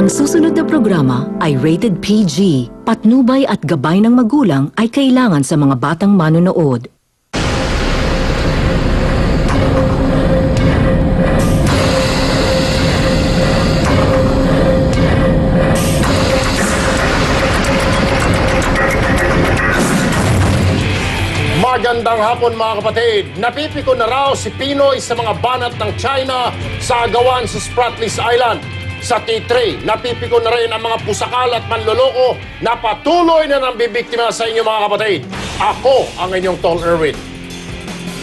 Ang susunod na programa ay rated PG. Patnubay at gabay ng magulang ay kailangan sa mga batang manonood. Magandang hapon mga kapatid. Napipiko na raw si Pinoy sa mga banat ng China sa agawan sa Spratlys Island. Sa T3, napipiko na rin ang mga pusakal at manloloko na patuloy na nang bibiktima sa inyo mga kapatid. Ako ang inyong Tol Erwin.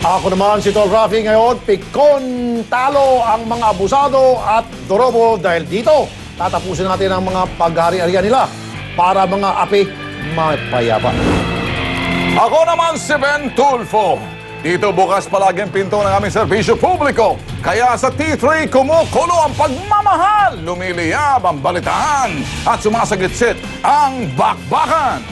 Ako naman si Tol Rafi ngayon, pikon talo ang mga abusado at dorobo dahil dito tatapusin natin ang mga paghari-harian nila para mga api mapayapa. Ako naman si Ben Tulfo. Dito bukas palagi ang pinto ng aming serbisyo publiko. Kaya sa T3 kumukulo ang pagmamahal, lumiliyab ang balitaan at sumasagitsit ang bakbakan.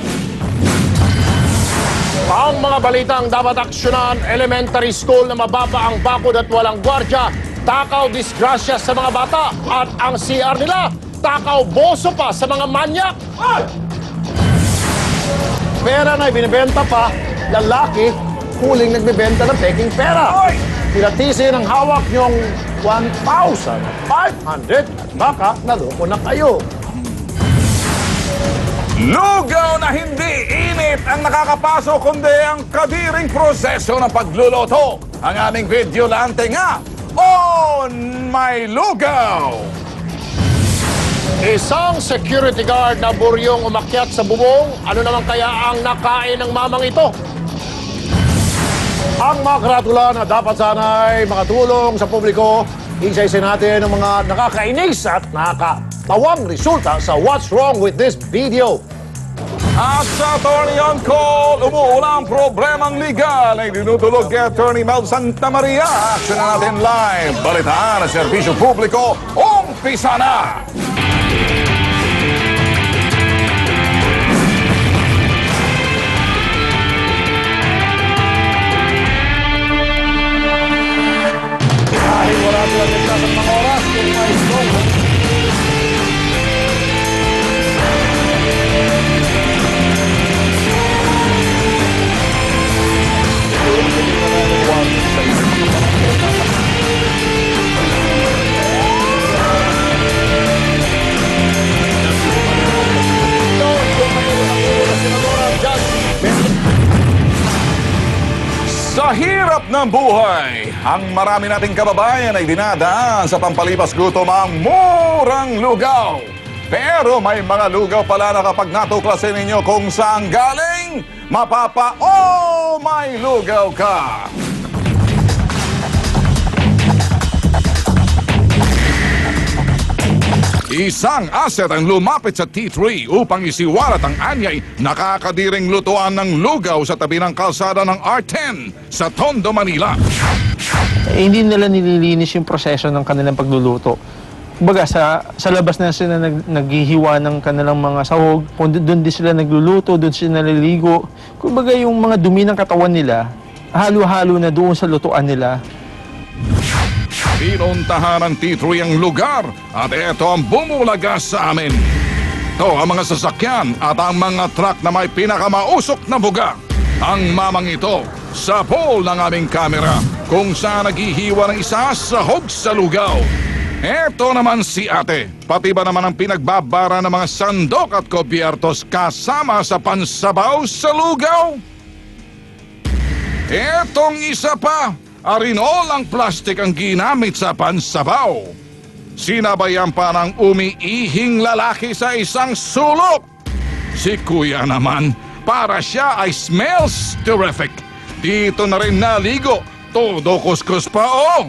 Ang mga balitang dapat aksyonan, elementary school na mababa ang bakod at walang gwardya, takaw disgrasya sa mga bata at ang CR nila, takaw boso pa sa mga manyak. Pera na ibinibenta pa, lalaki, huling nagbibenta ng peking pera. Pilatisin ang hawak niyong 1,500 at baka naloko na kayo. Lugaw na hindi init ang nakakapasok kundi ang kadiring proseso ng pagluluto. Ang aming video lante nga, On My Lugaw! Isang security guard na buryong umakyat sa bubong, ano naman kaya ang nakain ng mamang ito? Ang mga karatula na dapat sana'y makatulong sa publiko, isa-isa natin ang mga nakakainis at nakakatawang resulta sa What's Wrong with this Video. At sa Attorney on Call, umuulang problemang legal ay dinutulog kay Attorney Mel Santa Maria. Action na natin live. Balitaan at serbisyo publiko, umpisa na! Dahil wala silang nagtas ang mga oras, kung may strong. Sa hirap ng buhay, ang marami nating kababayan ay dinadaan sa pampalipas gutom ang murang lugaw. Pero may mga lugaw pala na kapag natuklasin ninyo kung saan galing, mapapa-oh my lugaw ka! Isang asset ang lumapit sa T3 upang isiwalat ang anyay nakakadiring lutuan ng lugaw sa tabi ng kalsada ng R10 sa Tondo, Manila. Hindi nila nililinis yung proseso ng kanilang pagluluto. Kumbaga, sa labas na sila naghihiwa ng kanilang mga sahog, doon din sila nagluluto, doon sila naliligo. Kumbaga, yung mga dumi ng katawan nila, halo-halo na doon sa lutuan nila. Pinuntahan ng T3 ang lugar at ito ang bumulaga sa amin. Ito ang mga sasakyan at ang mga truck na may pinakamausok na buga. Ang mamang ito sa pole ng aming kamera kung saan naghihiwa ng isa sahog sa lugaw. Ito naman si ate, pati ba naman ang pinagbabara ng mga sandok at kobyertos kasama sa pansabaw sa lugaw? Etong isa pa, arinol ang plastik ang ginamit sa pansabaw. Sinabayan pa ng umiihing lalaki sa isang sulok. Si kuya naman, para siya ay smells terrific. Dito na rin naligo, todo kuskus pa oh.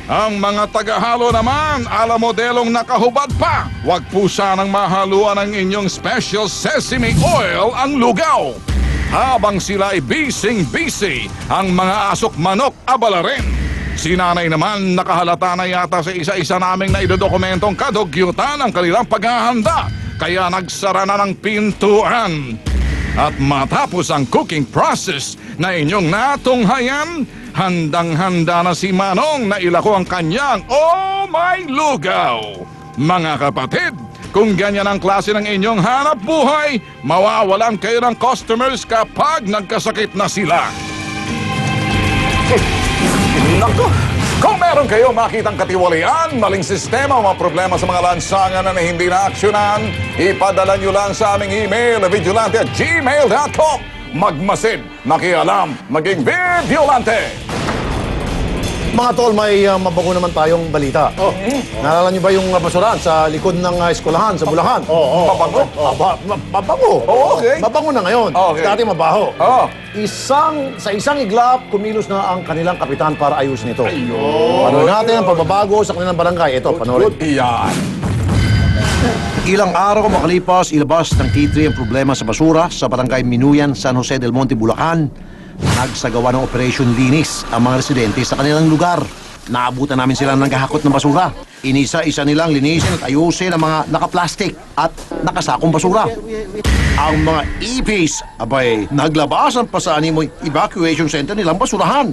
Ang mga tagahalo naman, ala modelong nakahubad pa. Huwag po sanang mahaluan ng inyong special sesame oil ang lugaw. Habang sila ay busy, ang mga asok manok abala rin. Si nanay naman nakahalata na yata sa isa-isa naming naidodokumentong kadugyutan ang kanilang paghahanda. Kaya nagsara na ng pintuan. At matapos ang cooking process na inyong natunghayan, handang-handa na si Manong na ilako ang kanyang Oh My Lugaw. Mga kapatid, Kung ganyan ang klase ng inyong hanap buhay, mawawalan kayo ng customers kapag nagkasakit na sila. Nako! Kung meron kayo makitang katiwalian, maling sistema o mga problema sa mga lansangan na hindi na-aksyonan, ipadala nyo lang sa aming email, vigilante@gmail.com. Magmasid, makialam, maging Vigiolante! Mga tol, may mabango naman tayong balita. Naalala niyo ba yung basurahan sa likod ng eskwelahan sa Bulacan? Mabango? Mabango. Oh, okay. Mabango na ngayon. Okay. Dati mabaho. Oh. Sa isang iglap, kumilos na ang kanilang kapitan para ayusin ito. Panoorin natin ang pagbabago sa kanilang barangay. Ito, panoorin. Iyan. Ilang araw makalipas, ilabas ng T3 ang problema sa basura sa barangay Minuyan, San Jose del Monte, Bulacan. Nagsagawa ng Operation Linis ang mga residente sa kanilang lugar. Naabutan namin sila ng naghahakot ng basura. Inisa-isa nilang linisin at ayusin ang mga nakaplastik at nakasakong basura. Ang mga EPs, abay, naglabas ang pasanimoy evacuation center nilang basurahan.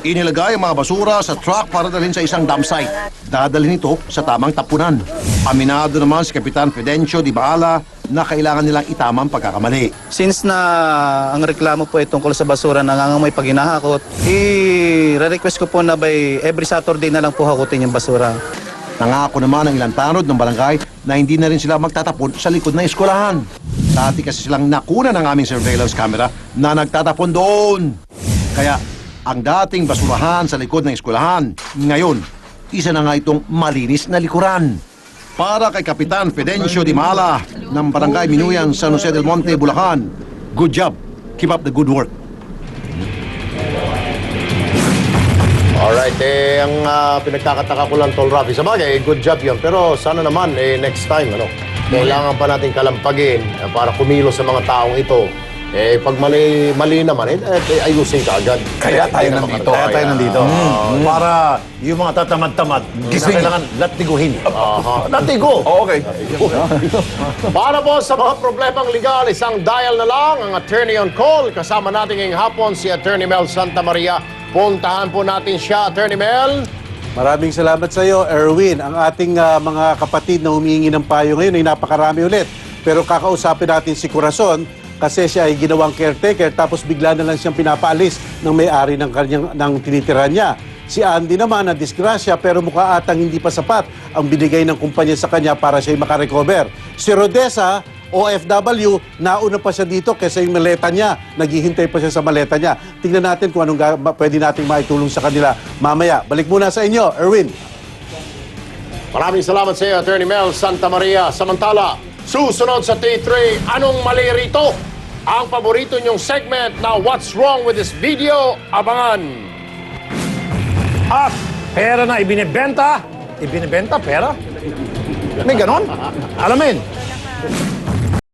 Inilagay ang mga basura sa truck para dalhin sa isang dump site. Dadalhin ito sa tamang tapunan. Aminado naman si Kapitan Fidencio Di Baala na kailangan nilang itama ang pagkakamali. Since na ang reklamo po ay tungkol sa basura nangangamoy pag hinahakot, i-request ko po na by every Saturday na lang po hakutin yung basura. Nangako naman ang ilang tanod ng barangay na hindi na rin sila magtatapon sa likod ng eskwelahan. Dati kasi silang nakuna ng aming surveillance camera na nagtatapon doon. Kaya ang dating basurahan sa likod ng eskwelahan, ngayon, isa na nga itong malinis na likuran. Para kay Kapitan Fidencio Di Mala ng Barangay Minuyan, San Jose del Monte, Bulacan, good job. Keep up the good work. Alright, ang pinagkakataka ko lang, Tol Rafi, sa bagay, good job yun. Pero sana naman, next time, kailangan pa natin kalampagin para kumilos sa mga taong ito. Pag mali naman, ayusin ka agad. Kaya tayo nandito. Kaya tayo nandito. Para yung mga tatamad-tamad, Gising. kailangan latiguhin. Latigo! Okay. Para po sa mga problemang legal, isang dial na lang ang attorney on call. Kasama natin ngayong hapon si Attorney Mel Santa Maria. Puntahan po natin siya, Attorney Mel. Maraming salamat sa iyo, Erwin. Ang ating mga kapatid na humihingi ng payo ngayon ay napakarami ulit. Pero kakausapin natin si Corazon kasi siya ay ginawang caretaker tapos bigla na lang siyang pinapaalis ng may-ari ng tinitirahan niya. Si Andy naman na disgrasya pero mukha atang hindi pa sapat ang binigay ng kumpanya sa kanya para siya makarecover. Si Rodessa, OFW, nauna pa siya dito kaysa yung maleta niya. Naghihintay pa siya sa maleta niya. Tingnan natin kung anong pwede nating maitulong sa kanila mamaya. Balik muna sa inyo, Erwin. Maraming salamat sa iyo, Attorney Mel Santa Maria. Samantala, susunod sa T3, anong mali rito? Ang paborito niyong segment na What's Wrong with this Video? Abangan! Pera na ibinibenta? Ibinibenta, pera? May ganon? Alamin.